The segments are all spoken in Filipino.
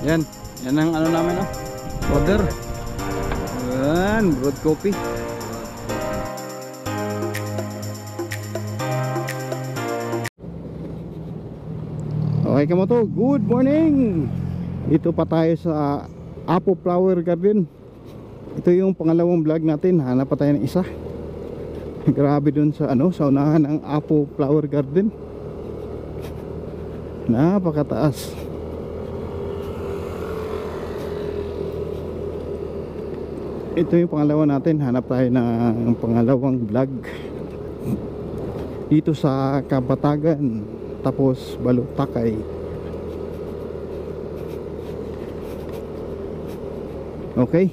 Yan. Yan ang ano namin, oh. Order. Yan, broad coffee. Okay kamoto, good morning. Dito pa tayo sa Apo Flower Garden. Ito yung pangalawang vlog natin. Hanap pa tayo ng isa. Grabe dun sa ano, sa unahan ng Apo Flower Garden. Napakataas. Ito yung pangalawa natin. Hanap tayo ng pangalawang vlog dito sa Kabatagan, tapos Baluktakay. Okay.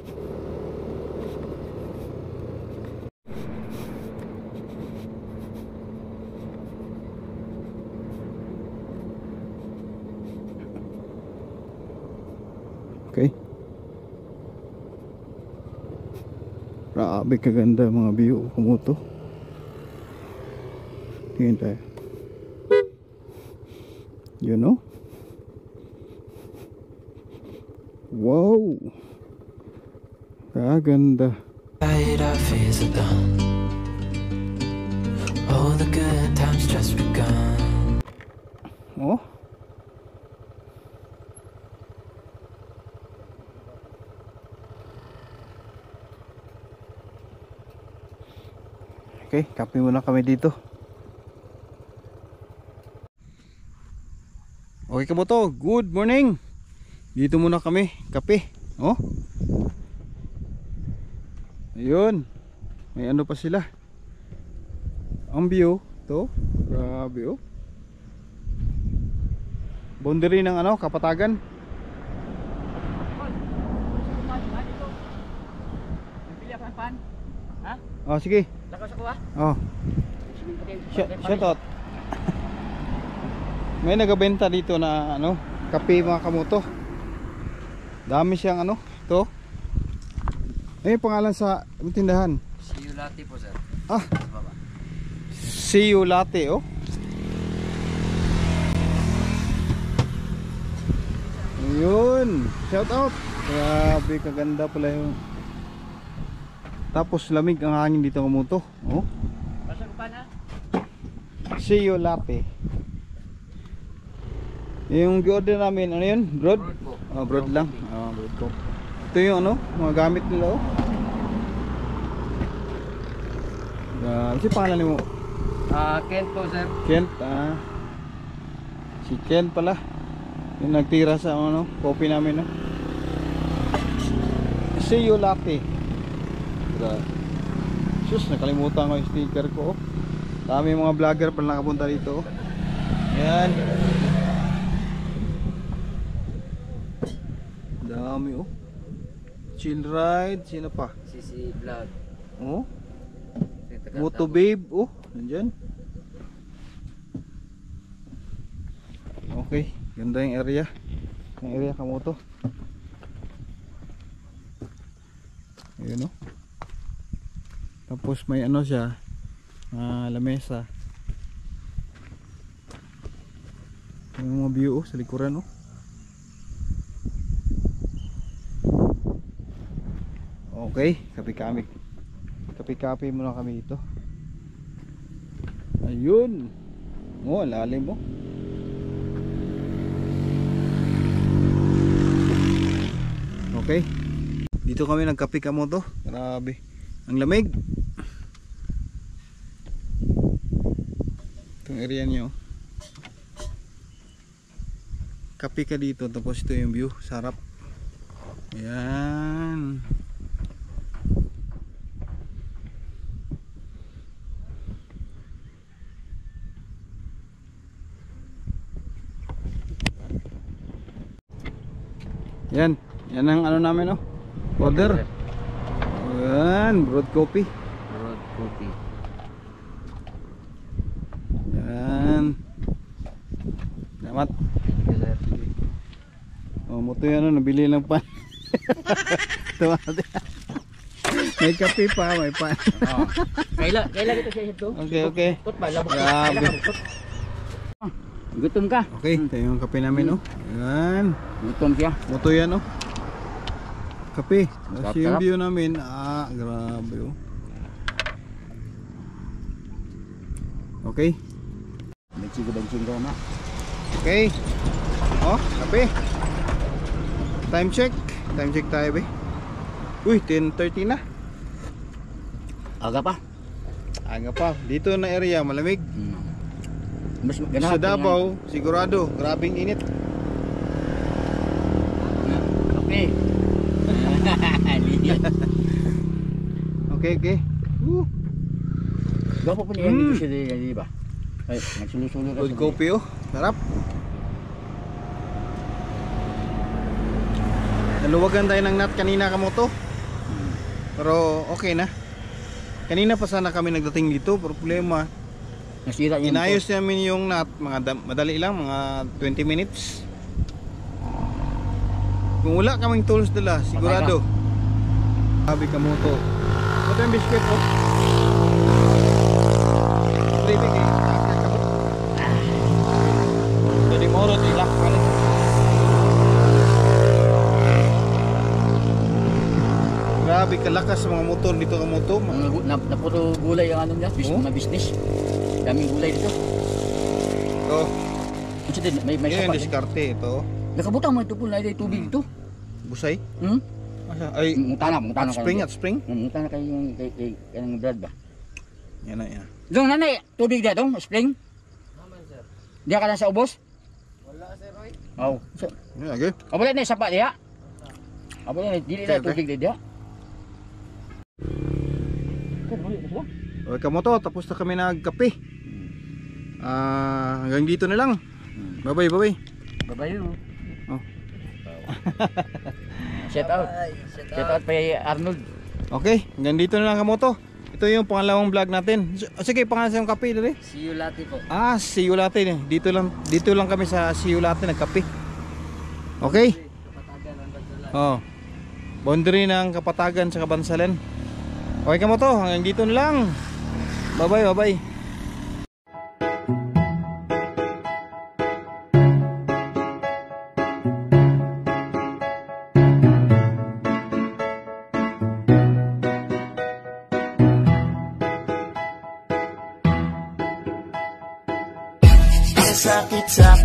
Okay. Grabe kaganda mga view kumuto. Tingin tayo. You know? Wow! Kaganda. Our fears are done. All the good times just begun. Oh? Okay, kape muna kami dito. Okay kamoto, good morning. Dito muna kami, kape. Oh. Ayun. May ano pa sila. Ang view to, grabe oh. Boundary ng ano, Kapatagan. Oh, sige. Lakas ako ah. Oh. Shout out. May nagabenta dito na ano, kape mga kamoto. Dami siyang ano, to. Ano yung pangalan sa tindahan? See you latte po sir. Ah. See you latte oh. Ayun, shout out. Grabe kaganda pala yung. Tapos lamig ang hangin dito kamoto. Oh. Pasok pa na. See you latte. Yung order namin, ano yun? Broad? Broad po. Oh, broad lang. Oh, broad po. Ito yung ano, mga gamit nila oh. Ano si pangalan mo? Kent po sir. Kent, si Kent pala. Yung nagtira sa ano, coffee namin no. See you latte. Sus, nakalimutan ko yung sticker ko oh. Dami mga vlogger pala nakapunta dito oh. Yan. Dami oh. Chill ride, sino pa? CC Vlog. Oh. Moto Babe oh, nandiyan. Okay, ganda yung area. Yung area kamoto. Ayun oh. Tapos may ano siya, lamesa. Yung mga view oh, sa likuran oh. Okay, kape muna kami dito. Ayun. Oh, lalim mo. Okay. Dito kami nagkape kamoto. Grabe. Ang lamig. Itong area nyo. Kape ka dito tapos ito yung view. Sarap. Ayan. Yan. Yan ang ano namin oh. Order. Yan, broad coffee. Broad coffee. Yan. Salamat. Thank you sir. Oh, mo to yan, nabili lang pa. May kape pa, may pa. Gutom ka? Okay, ito yung kape namin, oh. Yan. Gutom siya. Moto yan, oh. Kape. Sarap, Kasi yung sarap. view namin, grabe, oh. Okay. Bensingo na. Okay. Oh, kape. Time check. Time check tayo, be. Uy, 10:30 na. Aga pa. Aga pa. Dito na area, malamig. Mas Sa ganahan Davao, sigurado, grabing init. Kape. Okay, okay. Gwapo po niya dito siya, di ba? Ay, nagsulo-sulo ka. Good coffee, oh. Sarap. Naluwagan tayo ng nut kanina kamoto. Pero okay na. Kanina pa sana kami nagdating dito. Problema, Nasira yung inayos namin yung nut. Madali lang, mga 20 minutes. Kung wala kaming tools dala, sigurado. Sabi kamoto. Ito yung biscuit, oh. Tribig, eh. Jadi moro, tilak ka rin. Grabe kalakas sa mga motor dito ka moto. Naputo gulay ang ano niya, mga business. Daming gulay dito. Oh, Kasi din, may yun yung sapa. diskarte ito. Nakabutang mo ito po na tubig dito. Busay. Hmm? Ay, Mutana at spring, at spring. Mutana kayo yung kay Brad ba? Yan na, yan. Dong nanay, tubig dia dong, spring. Naman, sir. Diya ka na sa ubos? Wala, sir, oy. Oh. So, Yan, okay. abala na sapa diya. Abala na dili na Okay, tubig diya. Kan huli na sila. Okay kamoto, tapos na kami nagkape. Hanggang dito na lang. Bye-bye, bye-bye. Babayo. Oh. Shout out. Shout out kay Arnold. Okay, hanggang dito na lang kamoto. Ito yung pangalawang vlog natin. Sige, pangalan yung kape dali. See you later po. See you latte. Dito lang kami sa See you latte nagkape. Okay? Kapatagan ang Bansalan. Oh. Boundary ng Kapatagan sa Kabansalan. Okay ka mo to, hanggang dito na lang. Bye-bye, bye-bye. Sakit sa